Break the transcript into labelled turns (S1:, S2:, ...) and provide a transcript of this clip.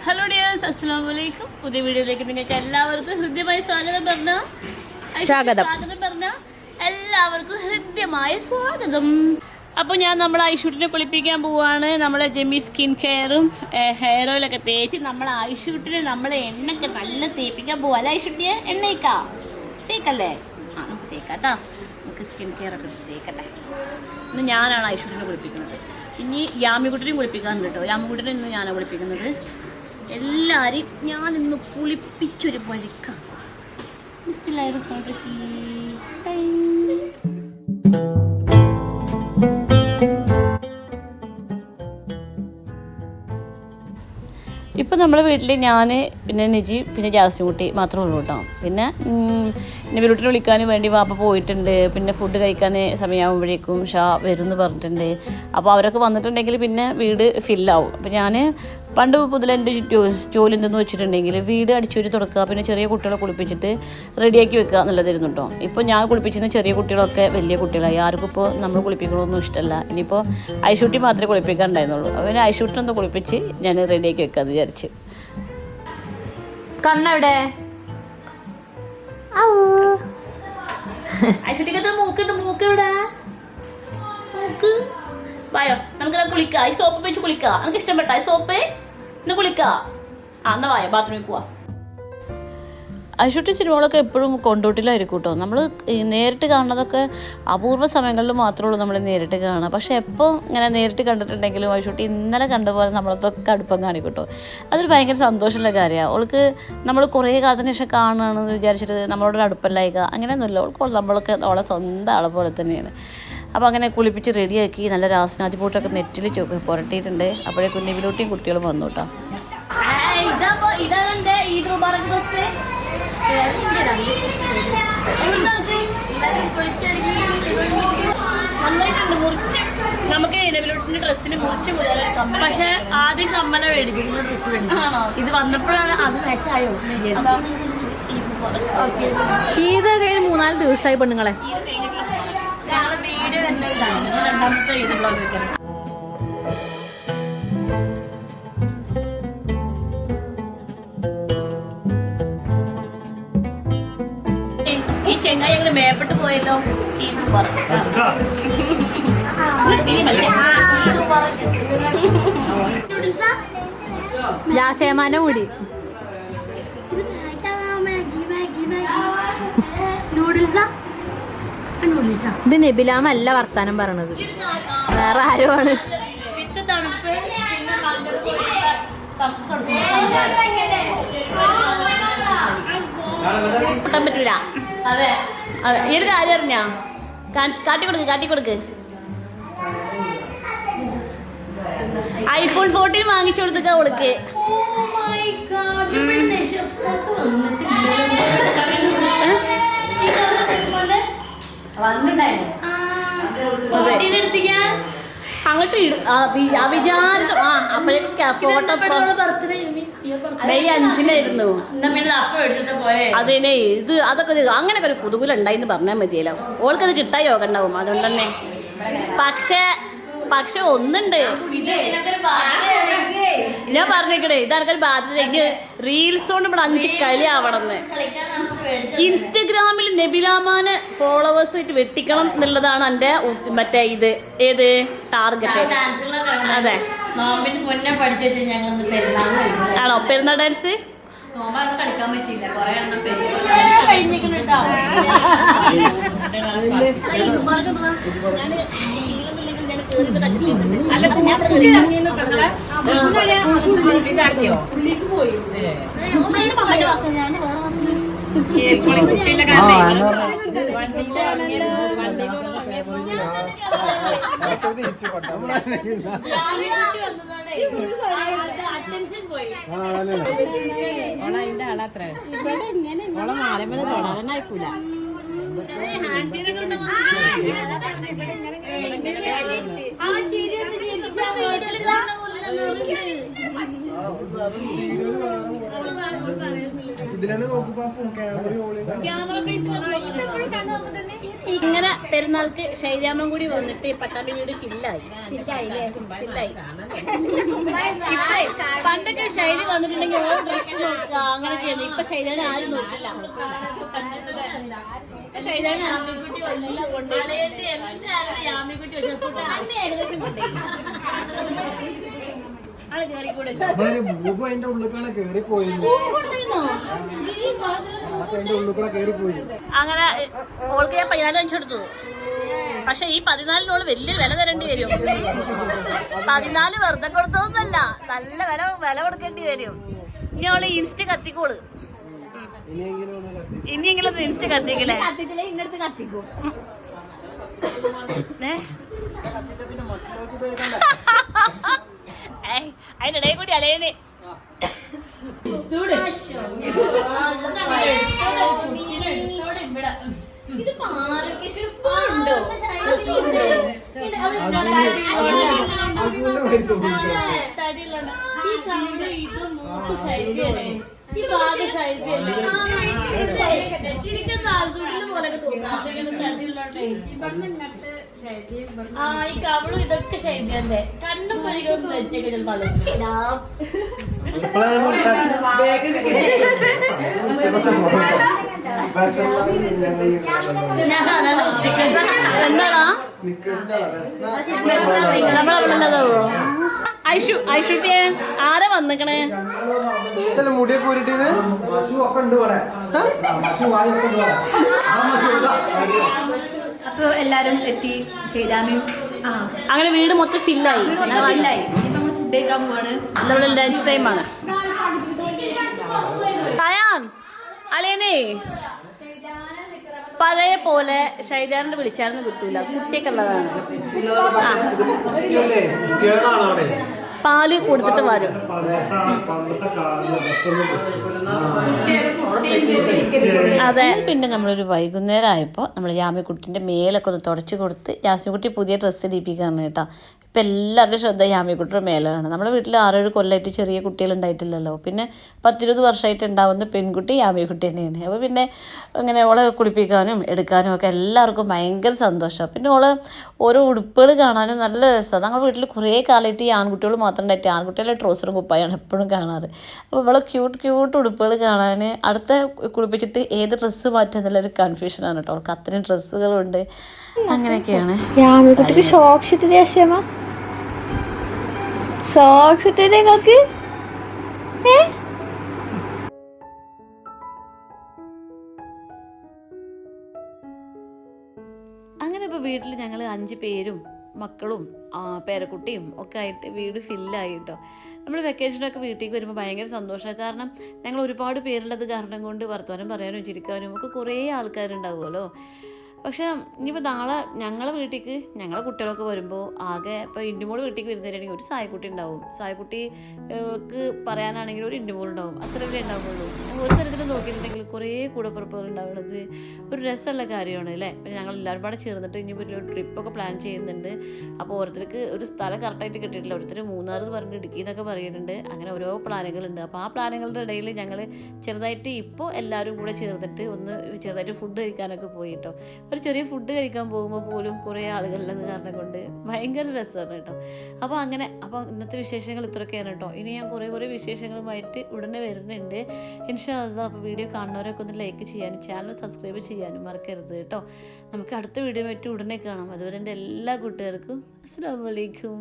S1: Hello dears, അസ്സലാമു അലൈക്കും. പുതിയ വീഡിയോയിലേക്ക് നിങ്ങൾക്ക് എല്ലാവർക്കും ഹൃദ്യമായ സ്വാഗതം പറഞ്ഞ എല്ലാവർക്കും ഹൃദ്യമായ സ്വാഗതം. അപ്പോൾ ഞാൻ നമ്മളെ ഐഷൂട്ടിനെ കുളിപ്പിക്കാൻ പോവാണ്. നമ്മളെ ജെമി സ്കിൻ കെയറും ഹെയർ ഓയിലൊക്കെ തേച്ച് നമ്മളെ ഐഷൂട്ടിനെ നമ്മളെ എണ്ണയൊക്കെ നല്ല തേപ്പിക്കാൻ പോവാ. അല്ല ഐഷൂട്ടിയെ തേക്കല്ലേ? നമുക്ക് തേക്കാട്ടോ. നമുക്ക് സ്കിൻ കെയർ ഒക്കെ തേക്കട്ടെ. ഇന്ന് ഞാനാണ് ഐഷൂട്ടിനെ കുളിപ്പിക്കുന്നത്. ഇനി യാമിക്കുട്ടിനെയും കുളിപ്പിക്കാറുണ്ട് കേട്ടോ. യാമിക്കുട്ടിനെ ഇന്ന് ഞാനാണ് കുളിപ്പിക്കുന്നത്. എല്ലാവരെയും ഞാനിന്ന് കുളിപ്പിച്ചൊരു വഴിക്കാം. ഇപ്പം നമ്മുടെ വീട്ടിൽ ഞാൻ പിന്നെ നിജി പിന്നെ ജാസ്മിൻകുട്ടി മാത്രമേ ഉള്ളൂ കേട്ടോ. പിന്നെ വീട്ടിൽ വിളിക്കാൻ വേണ്ടി വാപ്പ പോയിട്ടുണ്ട്. പിന്നെ ഫുഡ് കഴിക്കാൻ സമയമാകുമ്പോഴേക്കും ഷാ വരും എന്ന് പറഞ്ഞിട്ടുണ്ട്. അപ്പോൾ അവരൊക്കെ വന്നിട്ടുണ്ടെങ്കിൽ പിന്നെ വീട് ഫില്ലാവും. അപ്പോൾ ഞാൻ പണ്ട് മുതൽ എൻ്റെ ജോലി എന്തെന്ന് വെച്ചിട്ടുണ്ടെങ്കിൽ വീട് അടിച്ചൊരു തുടക്കുക, പിന്നെ ചെറിയ കുട്ടികളെ കുളിപ്പിച്ചിട്ട് റെഡിയാക്കി വെക്കുക എന്നുള്ളതായിരുന്നു കേട്ടോ. ഇപ്പോൾ ഞാൻ കുളിപ്പിച്ചിരുന്ന ചെറിയ കുട്ടികളൊക്കെ വലിയ കുട്ടികളായി. ആർക്കും ഇപ്പോൾ നമ്മൾ കുളിപ്പിക്കണമെന്നും ഇഷ്ടമല്ല. ഇനിയിപ്പോൾ ഐഷൂട്ടി മാത്രമേ കുളിപ്പിക്കാൻ ഉണ്ടായിരുന്നുള്ളൂ. അപ്പോൾ പിന്നെ ഐഷൂട്ടിനൊന്ന് കുളിപ്പിച്ച് ഞാൻ റെഡിയാക്കി വെക്കാമെന്ന് വിചാരിച്ച്.
S2: കണ്ണെവിടെ?
S1: ഐഷൂട്ടിക്ക് മൂക്കുണ്ട്. മൂക്കെവിടെ? മൂക്ക് വായോ, നമുക്ക് കുളിക്കാം. ഈ സോപ്പ് വെച്ച് കുളിക്കാം. നമുക്ക് ഇഷ്ടപ്പെട്ട ഈ സോപ്പ് ഇന്ന് കുളിക്കാം. എന്നാ വായോ, ബാത്റൂമിൽ പോവാ. ഐഷൂട്ടി സിനിമകളൊക്കെ എപ്പോഴും കൊണ്ടോട്ടിലായിരിക്കും കേട്ടോ. നമ്മൾ നേരിട്ട് കാണുന്നതൊക്കെ അപൂർവ സമയങ്ങളിൽ മാത്രമേ ഉള്ളൂ നമ്മൾ നേരിട്ട് കാണുക. പക്ഷെ എപ്പോൾ ഇങ്ങനെ നേരിട്ട് കണ്ടിട്ടുണ്ടെങ്കിലും ഐഷൂട്ടി ഇന്നലെ കണ്ടുപോലെ നമ്മളതൊക്കെ അടുപ്പം കാണിക്കും കേട്ടോ. അതൊരു ഭയങ്കര സന്തോഷമുള്ള കാര്യമാണ്. അവൾക്ക് നമ്മൾ കുറേ കാലത്തിന് ശേഷം കാണുകയാണെന്ന് വിചാരിച്ചിട്ട് നമ്മളോടൊരു അടുപ്പമില്ലായിക അങ്ങനെയൊന്നുമില്ല. അവൾക്ക് നമ്മളൊക്കെ അവളെ സ്വന്തം ആളെ പോലെ തന്നെയാണ്. അപ്പോൾ അങ്ങനെ കുളിപ്പിച്ച് റെഡിയാക്കി നല്ല രാസനാഥി പൂട്ടൊക്കെ നെറ്റിൽ പുരട്ടിയിട്ടുണ്ട്. അപ്പോഴേ കുഞ്ഞിവിലൂട്ടിയും കുട്ടികളും വന്നു കേട്ടോ. നമുക്ക് ഇടവിലോട്ടിന്റെ ഡ്രസ്സിന് മുറിച്ച് പക്ഷെ ആദ്യം കമ്മല മേടിച്ചിരുന്ന ഡ്രസ്സ് മേടിച്ചു. ഇത് വന്നപ്പോഴാണ് അത് മാച്ചായോ
S2: ഈദ് കഴിഞ്ഞ് 3-4 ദിവസമായി പെണ്ണുങ്ങളെ.
S1: വീഡിയോ തന്നെ രണ്ടാമത്തെ ഈദ് ബ്ലോഗ് വെക്കണം. ഈ ചെങ്ങായി ഞങ്ങള് മേപ്പെട്ട് പോയല്ലോ.
S2: ജാസേമാന്റെ മുടി ഇത് നബിലാമല്ല വർത്താനം പറയണത്, വേറെ ആരോ ആണ്.
S1: പറ്റൂല. അതെ അതെ, ഈ ഒരു കാര്യം അറിഞ്ഞാ കാട്ടിക്കൊടുക്ക്. iPhone 14 വാങ്ങിച്ചു കൊടുക്ക അവൾക്ക്. അങ്ങോട്ട് വിചാരിച്ചു. അപ്പോഴേക്കും ഫോട്ടോ മെയ് 5-നായിരുന്നു. അതിനെ ഇത് അതൊക്കെ അങ്ങനെയൊക്കെ ഒരു കുതുകുലുണ്ടായിന്ന് പറഞ്ഞാൽ മതിയല്ലോ. ഓൾക്കത് കിട്ടാൻ യോഗ ഉണ്ടാവും. അതുകൊണ്ട് തന്നെ പക്ഷെ ഒന്നുണ്ട്, ഞാൻ പറഞ്ഞേക്കണേ, ഇതാർക്കൊരു ബാധ്യത. ഇത് റീൽസ് കൊണ്ട് ഇവിടെ 5 കളി ആവണമെന്ന്. ഇൻസ്റ്റഗ്രാമിൽ നബിലാമാനെ ഫോളോവേഴ്സായിട്ട് വെട്ടിക്കണം എന്നുള്ളതാണ് എൻ്റെ മറ്റേ ഏത് ടാർഗറ്റ്. അതെ ആണോ? പെരുന്നാൾ ഡാൻസ്
S2: കളിക്കാൻ പറ്റിയില്ല, കൊറേ എണ്ണം അതിന്റെ ആളാത്ര ഓളെ മാലമേലെ തൊടാനയക്കൂല.
S1: ഇങ്ങനെ പെരുന്നാൾക്ക് ശൈലാമ്മൻ കൂടി വന്നിട്ട് പട്ടാമ്പി വീട് ഫില്ലായി. പണ്ടൊക്കെ ശൈലി വന്നിട്ടുണ്ടെങ്കിൽ ഓരോ ഡ്രസ് നോക്കുക അങ്ങനെയൊക്കെയാണ്. ഇപ്പൊ ശൈലാനെ ആരും നോക്കില്ല. ശൈലാനെ ആമിക്കുട്ടി വന്നില്ല, കൊണ്ടുപോയിട്ട് എല്ലാവരും ആമിക്കുട്ടി വെച്ചപ്പോൾ അന്നെ ഏകദേശം കൊണ്ടുപോയി. അങ്ങനെ ഓൾക്ക് ഞാൻ 14 വെച്ചെടുത്തു. പക്ഷെ ഈ 14 വലിയ വില തരേണ്ടി വരും. 14 വെറുതെ കൊടുത്തോന്നല്ല, നല്ല വില കൊടുക്കേണ്ടി വരും. ഇനി അവള് ഇൻസ്റ്റ കത്തിക്കോള്. ഇനിയെങ്കിലും ഇൻസ്റ്റ കത്തിക്കലേ? ഇന്നടുത്ത് കത്തിക്കും. അതിനിടയിൽ കൂടി അലയന് ഇത് ഉണ്ടോ? ഇത് മൂക്ക് ശൈലിയല്ലേ, ഈ ഭാഗ ശൈലിയല്ലേ. പോലൊക്കെ തോന്നാം. ഈ കവളും ഇതൊക്കെ ശൈലിയല്ലേ. കണ്ണും പരിഗണന വെച്ചൊക്കെ എന്താടാ നമ്മളവിടെന്നതാവോ? ഐഷുട്ടിയെ ആരാ വന്നിക്കണേ?
S2: അപ്പൊ എല്ലാരും എത്തി. ചെയ്താമയും
S1: അങ്ങനെ വീട് മൊത്തം ഫില്ലായി.
S2: നമ്മൾ ഫുഡ് കഴിക്കാൻ പോവാണ്.
S1: നമ്മുടെ ലഞ്ച് ടൈമാണ്. അളിയനേ പഴയ പോലെ ഷൈജാറിന്റെ വിളിച്ചാലൊന്നും കിട്ടൂല. കുട്ടിയൊക്കെ ഉള്ളതാണ്. പാല് കൊടുത്തിട്ട് വരും. അതെ. പിന്നെ നമ്മളൊരു വൈകുന്നേരം ആയപ്പോൾ നമ്മൾ യാമിക്കുട്ടിൻ്റെ മേലൊക്കെ ഒന്ന് തുടച്ച് കൊടുത്ത് ജാസ്മിൻകുട്ടി പുതിയ ഡ്രസ്സ് ഇടിപ്പിക്കാണ് കേട്ടോ. ഇപ്പം എല്ലാവരുടെയും ശ്രദ്ധ യാമിക്കുട്ടിയുടെ മേലാണ്. നമ്മുടെ വീട്ടിൽ 6-7 കൊല്ലമായിട്ട് ചെറിയ കുട്ടികളുണ്ടായിട്ടില്ലല്ലോ. പിന്നെ 10-20 വർഷമായിട്ട് ഉണ്ടാവുന്ന പെൺകുട്ടി യാമിക്കുട്ടി തന്നെയാണ്. അപ്പോൾ പിന്നെ ഇങ്ങനെ ഓളെ കുളിപ്പിക്കാനും എടുക്കാനും ഒക്കെ എല്ലാവർക്കും ഭയങ്കര സന്തോഷമാണ്. പിന്നെ ഓളെ ഓരോ ഉടുപ്പുകൾ കാണാനും നല്ല രസമാണ്. ഞങ്ങളുടെ വീട്ടിൽ കുറേ കാലമായിട്ട് ഈ ആൺകുട്ടികൾ മാത്രം ഉണ്ടായിട്ട് ആൺകുട്ടികളുടെ ട്രൗസറും കുപ്പായാണ് എപ്പോഴും കാണാറ്. അപ്പോൾ ഇവളെ ക്യൂട്ട് ഉടുപ്പുകൾ കാണാൻ അടുത്ത കുളിപ്പിച്ചിട്ട് ഏത് ഡ്രസ്സ് മാറ്റുക എന്നുള്ളൊരു കൺഫ്യൂഷനാണ് കേട്ടോ. അവൾക്ക് അത്രയും ഡ്രസ്സുകളുണ്ട്. അങ്ങനെയൊക്കെയാണ്.
S2: ഷോക്സ് ഇട്ടിട്ട് ഷോക്സ് ഇട്ടിട്ട് നിങ്ങൾക്ക്
S1: അങ്ങനെ ഇപ്പോൾ വീട്ടിൽ ഞങ്ങൾ 5 പേരും മക്കളും പേരക്കുട്ടിയും ഒക്കെ ആയിട്ട് വീട് ഫില്ലായി കേട്ടോ. നമ്മൾ വെക്കേഷനൊക്കെ വീട്ടിലേക്ക് വരുമ്പോൾ ഭയങ്കര സന്തോഷമാണ്. കാരണം ഞങ്ങൾ ഒരുപാട് പേരുള്ളത് കാരണം കൊണ്ട് വർത്തമാനം പറയാനും ചിരിക്കാനും ഒക്കെ കുറേ ആൾക്കാരുണ്ടാവുമല്ലോ. പക്ഷേ ഇനിയിപ്പോൾ നാളെ ഞങ്ങളെ വീട്ടിലേക്ക് ഞങ്ങളെ കുട്ടികളൊക്കെ വരുമ്പോൾ ആകെ ഇപ്പോൾ ഇൻറ്റുമോൾ വീട്ടിലേക്ക് വരുന്നതിനാണെങ്കിൽ ഒരു സായക്കുട്ടി ഉണ്ടാവും. സായക്കുട്ടിക്ക് പറയാനാണെങ്കിൽ ഒരു ഇൻറ്റുമോൾ ഉണ്ടാവും. അത്രയല്ലേ ഉണ്ടാവുള്ളൂ. ഒരു തരത്തിൽ നോക്കിയിട്ടുണ്ടെങ്കിൽ കുറേ കൂടപ്പുറപ്പുകൾ ഉണ്ടാവുന്നത് ഒരു രസമുള്ള കാര്യമാണ് അല്ലേ. പിന്നെ ഞങ്ങൾ എല്ലാവരും പാടെ ചേർന്നിട്ട് ഇനി ഒരു ട്രിപ്പൊക്കെ പ്ലാൻ ചെയ്യുന്നുണ്ട്. അപ്പോൾ ഓരോരുത്തർക്ക് ഒരു സ്ഥലം കറക്റ്റായിട്ട് കിട്ടിയിട്ടില്ല. ഓരോരുത്തർ 3 പറഞ്ഞിട്ട് ഇടുക്കി എന്നൊക്കെ പറയുന്നുണ്ട്. അങ്ങനെ ഓരോ പ്ലാനുകളുണ്ട്. അപ്പോൾ ആ പ്ലാനുകളുടെ ഇടയിൽ ഞങ്ങൾ ചെറുതായിട്ട് ഇപ്പോൾ എല്ലാവരും കൂടെ ചേർന്നിട്ട് ഒന്ന് ചെറുതായിട്ട് ഫുഡ് കഴിക്കാനൊക്കെ പോയി കേട്ടോ. ഒരു ചെറിയ ഫുഡ് കഴിക്കാൻ പോകുമ്പോൾ പോലും കുറേ ആളുകളുള്ളത് കാരണം കൊണ്ട് ഭയങ്കര രസമാണ് കേട്ടോ. അപ്പോൾ ഇന്നത്തെ വിശേഷങ്ങൾ ഇത്രയൊക്കെയാണ് കേട്ടോ. ഇനി ഞാൻ കുറേ വിശേഷങ്ങളുമായിട്ട് ഉടനെ വരുന്നുണ്ട് ഇൻഷാ അല്ലാഹ്. അപ്പോൾ വീഡിയോ കാണുന്നവരൊക്കെ ഒന്ന് ലൈക്ക് ചെയ്യാനും ചാനൽ സബ്സ്ക്രൈബ് ചെയ്യാനും മറക്കരുത് കേട്ടോ. നമുക്ക് അടുത്ത വീഡിയോ ആയിട്ട് ഉടനെ കാണാം. അതുവരെ എൻ്റെ എല്ലാ കൂട്ടുകാർക്കും അസ്സലാമു അലൈക്കും.